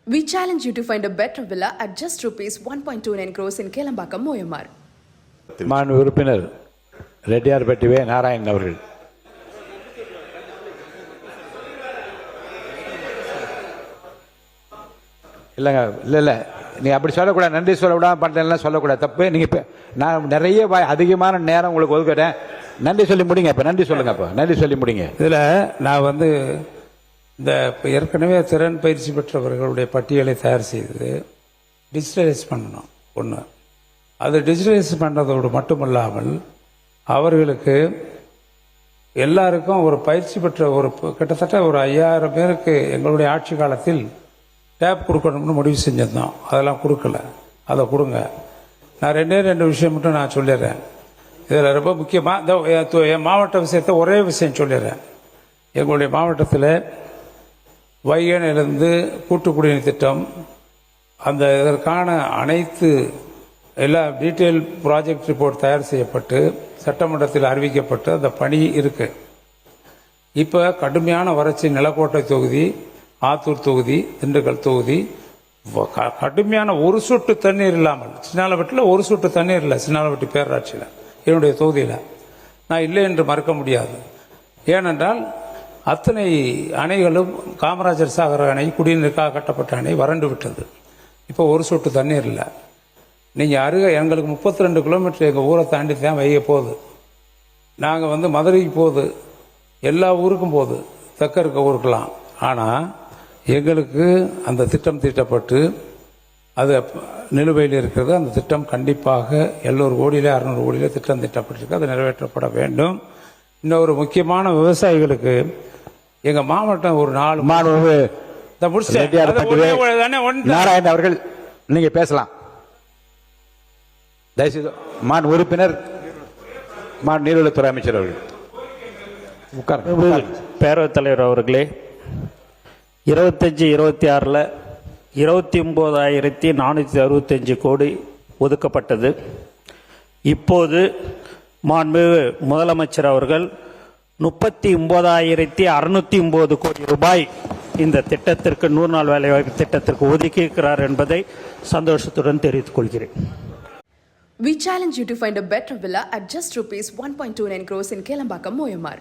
We challenge you to find a better villa at just rupees 1.29 crores in Kelambakam, Moyamar. மாண்பு உறுப்பினர் ரெட்டியார்பட்டி வே. நாராயணன் அவர்கள். இல்லைங்க, இல்லை நீங்கள் அப்படி சொல்லக்கூடாது. நன்றி சொல்லக்கூடாது, பண்ணுறேன்லாம் சொல்லக்கூடாது, தப்பு. நீங்கள் நான் நிறைய அதிகமான நேரம் உங்களுக்கு ஒதுக்கிறேன். நன்றி சொல்லி முடிங்க. இப்போ நன்றி சொல்லுங்க. இப்போ நன்றி சொல்லி முடிங்க. இதில் நான் இந்த ஏற்கனவே திறன் பயிற்சி பெற்றவர்களுடைய பட்டியலை தயார் செய்து டிஜிட்டலைஸ் பண்ணணும். ஒன்று, அது டிஜிட்டலைஸ் பண்ணுறதோடு மட்டுமல்லாமல் அவர்களுக்கு எல்லாருக்கும் ஒரு பயிற்சி பெற்ற கிட்டத்தட்ட ஒரு 5000 பேருக்கு எங்களுடைய ஆட்சி காலத்தில் டேப் கொடுக்கணும்னு முடிவு செஞ்சிருந்தோம். அதெல்லாம் கொடுக்கல. அதை கொடுங்க. நான் ரெண்டு விஷயம் மட்டும் நான் சொல்லிடுறேன். இதில் ரொம்ப முக்கியமாக என் மாவட்ட விஷயத்தை ஒரே விஷயம் சொல்லிடுறேன். எங்களுடைய மாவட்டத்தில் வைகணையிலிருந்து கூட்டு குடிநீர் திட்டம், இதற்கான அனைத்து எல்லா டீட்டெயில் ப்ராஜெக்ட் ரிப்போர்ட் தயார் செய்யப்பட்டு சட்டமன்றத்தில் அறிவிக்கப்பட்டு அந்த பணி இருக்கு. இப்போ கடுமையான வறட்சி நிலக்கோட்டை தொகுதி, ஆத்தூர் தொகுதி, திண்டுக்கல் தொகுதி கடுமையான ஒரு சொட்டு தண்ணீர் இல்லாமல், சின்னாலப்பட்டியில் ஒரு சொட்டு தண்ணீர் இல்லை. சின்னாலப்பட்டி பேரூராட்சியில் என்னுடைய தொகுதியில் நான் இல்லை என்று மறுக்க முடியாது. ஏனென்றால் அத்தனை அணைகளும் காமராஜர் சாகர் அணை, குடிநீருக்காக கட்டப்பட்ட அணை வறண்டு விட்டது. இப்போ ஒரு சொட்டு தண்ணீர் இல்லை. நீங்கள் எங்களுக்கு 32 கிலோமீட்டர் எங்கள் ஊரை தாண்டி தான் வைக போகுது. நாங்கள் மதுரைக்கு போகுது, எல்லா ஊருக்கும் போகுது, தெற்க இருக்க ஊருக்கெல்லாம். ஆனால் எங்களுக்கு அந்த திட்டம் தீட்டப்பட்டு அது நிலுவையில் இருக்கிறது. அந்த திட்டம் கண்டிப்பாக 700 கோடியில 600 கோடியில திட்டம் தீட்டப்பட்டிருக்கு. அது நிறைவேற்றப்பட வேண்டும். இன்னொரு முக்கியமான விவசாயிகளுக்கு எங்க மாவட்டம் ஒரு 4 நாராயணன் அவர்கள் நீங்க பேசலாம். தயவுசெய்து மாண்பு உறுப்பினர் நீர்வளத்துறை அமைச்சர் அவர்கள் பேரவைத் தலைவர் அவர்களே, 25-26 29,465 கோடி ஒதுக்கப்பட்டது. இப்போது மாண்பு முதலமைச்சர் அவர்கள் 39,609 கோடி ரூபாய் இந்த திட்டத்திற்கு 100 நாள் வேலைவாய்ப்பு திட்டத்திற்கு ஒதுக்கியிருக்கிறார் என்பதை சந்தோஷத்துடன் தெரிவித்துக் கொள்கிறேன். We challenge you to find a better villa at just rupees 1.29 crores in Kelambakam, Moyamar.